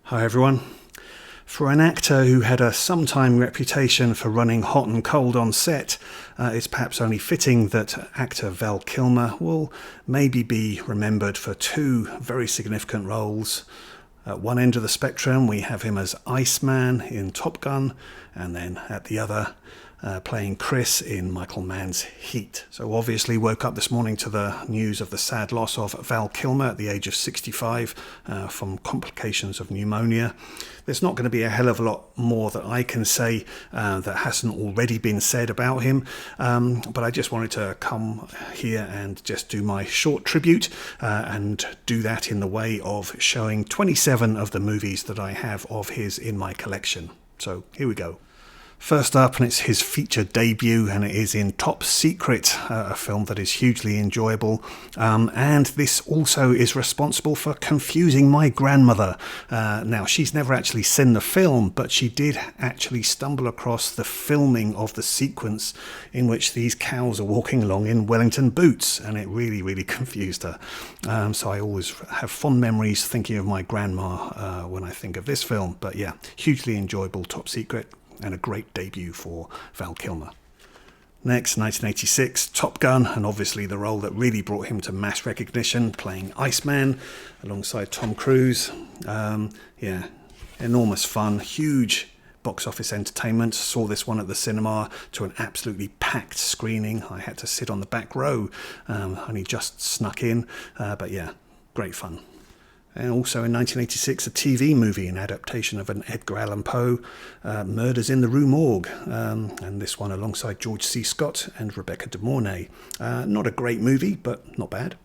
Hi everyone. For an actor who had a sometime reputation for running hot and cold on set, it's perhaps only fitting that actor Val Kilmer will maybe be remembered for two very significant roles. At one end of the spectrum we have him as Iceman in Top Gun, and then at the other playing Chris in Michael Mann's Heat. So obviously woke up this morning to the news of the sad loss of Val Kilmer at the age of 65 from complications of pneumonia. There's not going to be a hell of a lot more that I can say that hasn't already been said about him, but I just wanted to come here and just do my short tribute and do that in the way of showing 27 of the movies that I have of his in my collection. So here we go. First up, and it's his feature debut, and it is in Top Secret, a film that is hugely enjoyable. And this also is responsible for confusing my grandmother. Now, she's never actually seen the film, but she did actually stumble across the filming of the sequence in which these cows are walking along in Wellington boots, and it really, really confused her. So I always have fond memories thinking of my grandma when I think of this film. But yeah, hugely enjoyable Top Secret, and a great debut for Val Kilmer. Next, 1986, Top Gun, and obviously the role that really brought him to mass recognition, playing Iceman alongside Tom Cruise. Enormous fun, huge box office entertainment. Saw this one at the cinema to an absolutely packed screening. I had to sit on the back row, only just snuck in, but yeah, great fun. And also in 1986, a TV movie, an adaptation of an Edgar Allan Poe, Murders in the Rue Morgue, and this one alongside George C. Scott and Rebecca De Mornay. Not a great movie, but not bad.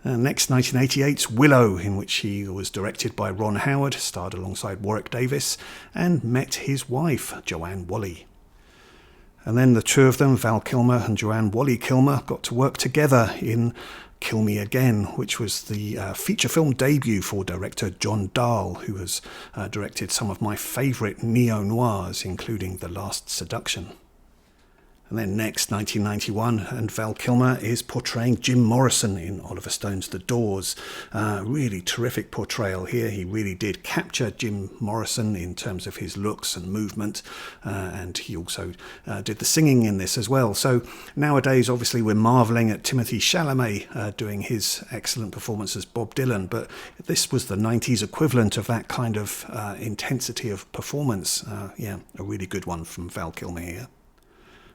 Next, 1988's Willow, in which he was directed by Ron Howard, starred alongside Warwick Davis, and met his wife, Joanne Whalley. And then the two of them, Val Kilmer and Joanne Whalley Kilmer, got to work together in Kill Me Again, which was the feature film debut for director John Dahl, who has directed some of my favourite neo-noirs, including The Last Seduction. And then next, 1991, and Val Kilmer is portraying Jim Morrison in Oliver Stone's The Doors. Really terrific portrayal here. He really did capture Jim Morrison in terms of his looks and movement, and he also did the singing in this as well. So nowadays, obviously, we're marvelling at Timothée Chalamet doing his excellent performance as Bob Dylan, but this was the 90s equivalent of that kind of intensity of performance. A really good one from Val Kilmer here.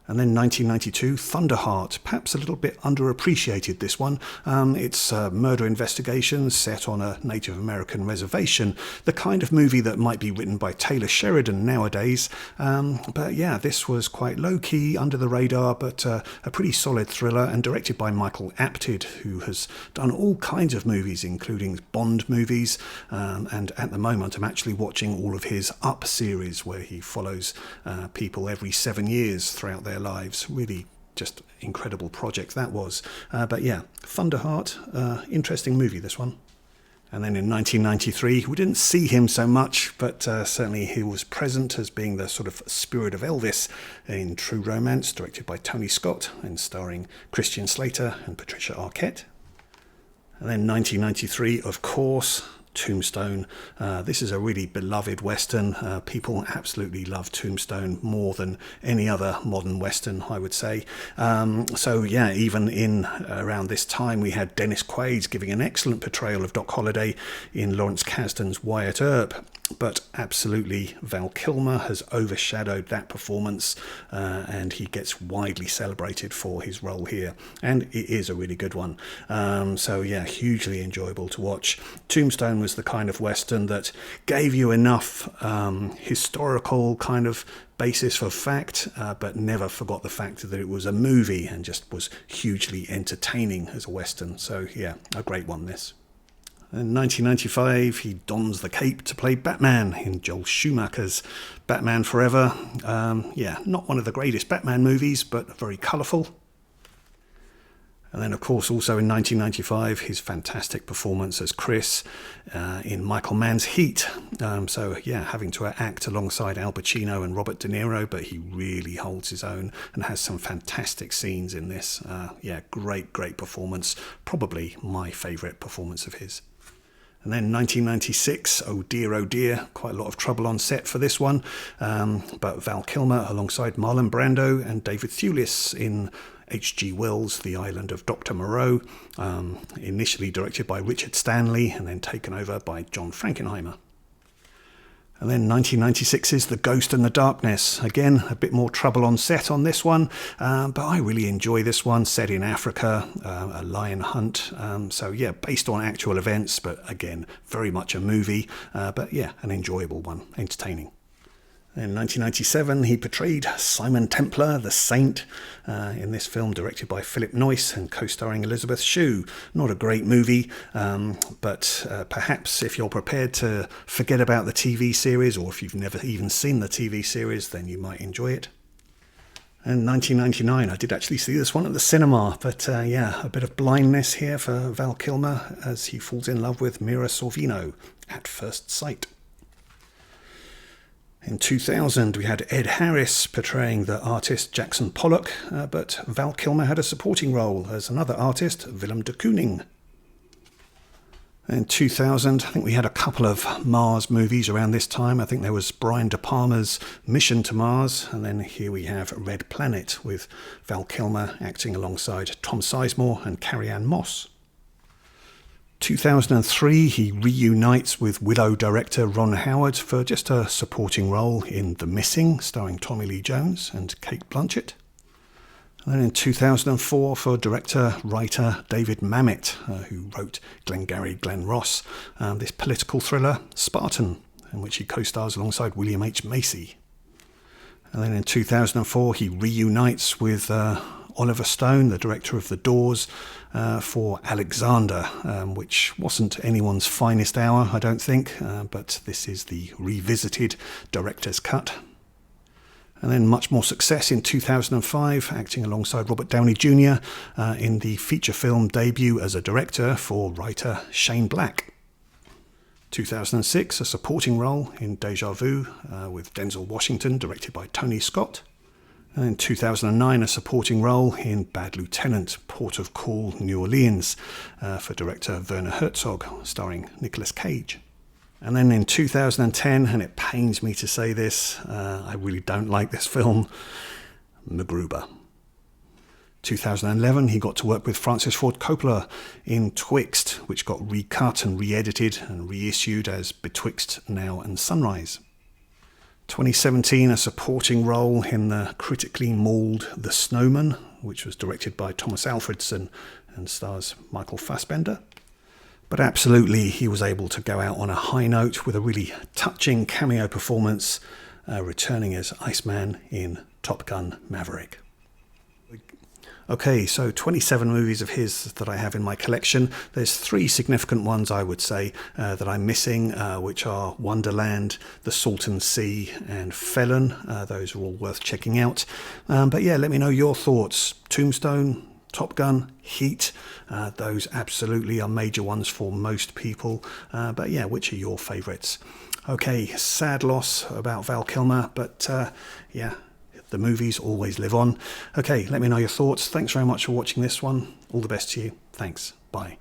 And then 1992, Thunderheart, perhaps a little bit underappreciated, this one. It's a murder investigation set on a Native American reservation, the kind of movie that might be written by Taylor Sheridan nowadays. But yeah, this was quite low-key, under the radar, but a pretty solid thriller, and directed by Michael Apted, who has done all kinds of movies, including Bond movies. And at the moment, I'm actually watching all of his Up series, where he follows people every 7 years throughout their lives. Really just incredible project that was. But yeah, Thunderheart, interesting movie, this one. And then in 1993, we didn't see him so much, but certainly he was present as being the sort of spirit of Elvis in True Romance, directed by Tony Scott and starring Christian Slater and Patricia Arquette. And then 1993, of course, Tombstone. This is a really beloved Western. People absolutely love Tombstone more than any other modern Western, I would say. So yeah, even in around this time, we had Dennis Quaid giving an excellent portrayal of Doc Holliday in Lawrence Kasdan's Wyatt Earp. But absolutely, Val Kilmer has overshadowed that performance, and he gets widely celebrated for his role here. And it is a really good one. So yeah, hugely enjoyable to watch. Tombstone was the kind of Western that gave you enough historical kind of basis for fact, but never forgot the fact that it was a movie and just was hugely entertaining as a Western. So yeah, a great one, this. In 1995, he dons the cape to play Batman in Joel Schumacher's Batman Forever. Not one of the greatest Batman movies, but very colourful. And then, of course, also in 1995, his fantastic performance as Chris in Michael Mann's Heat. Having to act alongside Al Pacino and Robert De Niro, but he really holds his own and has some fantastic scenes in this. Great performance. Probably my favourite performance of his. And then 1996, oh dear, quite a lot of trouble on set for this one. But Val Kilmer alongside Marlon Brando and David Thewlis in H.G. Wells' The Island of Dr. Moreau, initially directed by Richard Stanley and then taken over by John Frankenheimer. And then 1996's The Ghost and the Darkness. Again, a bit more trouble on set on this one, but I really enjoy this one, set in Africa, a lion hunt. So yeah, based on actual events, but again, very much a movie, but yeah, an enjoyable one, entertaining. In 1997, he portrayed Simon Templar, the Saint, in this film directed by Philip Noyce and co-starring Elizabeth Shue. Not a great movie, but perhaps if you're prepared to forget about the TV series, or if you've never even seen the TV series, then you might enjoy it. In 1999, I did actually see this one at the cinema, but yeah, a bit of blindness here for Val Kilmer as he falls in love with Mira Sorvino at first sight. In 2000, we had Ed Harris portraying the artist Jackson Pollock, but Val Kilmer had a supporting role as another artist, Willem de Kooning. In 2000, I think we had a couple of Mars movies around this time. I think there was Brian De Palma's Mission to Mars, and then here we have Red Planet with Val Kilmer acting alongside Tom Sizemore and Carrie-Anne Moss. 2003, he reunites with Willow director Ron Howard for just a supporting role in The Missing, starring Tommy Lee Jones and Cate Blanchett. And then in 2004, for director-writer David Mamet, who wrote Glengarry Glen Ross, this political thriller Spartan, in which he co-stars alongside William H. Macy. And then in 2004, he reunites with Oliver Stone, the director of The Doors, for Alexander, which wasn't anyone's finest hour, I don't think, but this is the revisited director's cut. And then much more success in 2005, acting alongside Robert Downey Jr. In the feature film debut as a director for writer Shane Black. 2006, a supporting role in Deja Vu with Denzel Washington, directed by Tony Scott. And in 2009, a supporting role in Bad Lieutenant, Port of Call, New Orleans, for director Werner Herzog, starring Nicolas Cage. And then in 2010, and it pains me to say this, I really don't like this film, MacGruber. 2011, he got to work with Francis Ford Coppola in Twixt, which got recut and re-edited and reissued as Betwixt Now and Sunrise. 2017, a supporting role in the critically mauled The Snowman, which was directed by Thomas Alfredson and stars Michael Fassbender. But absolutely, he was able to go out on a high note with a really touching cameo performance, returning as Iceman in Top Gun Maverick. Okay, so 27 movies of his that I have in my collection. There's 3 significant ones, I would say, that I'm missing, which are Wonderland, The Salton Sea, and Felon. Those are all worth checking out. But yeah, let me know your thoughts. Tombstone, Top Gun, Heat, those absolutely are major ones for most people. But yeah, which are your favourites? Okay, sad loss about Val Kilmer, but yeah, the movies always live on. Okay, let me know your thoughts. Thanks very much for watching this one. All the best to you. Thanks. Bye.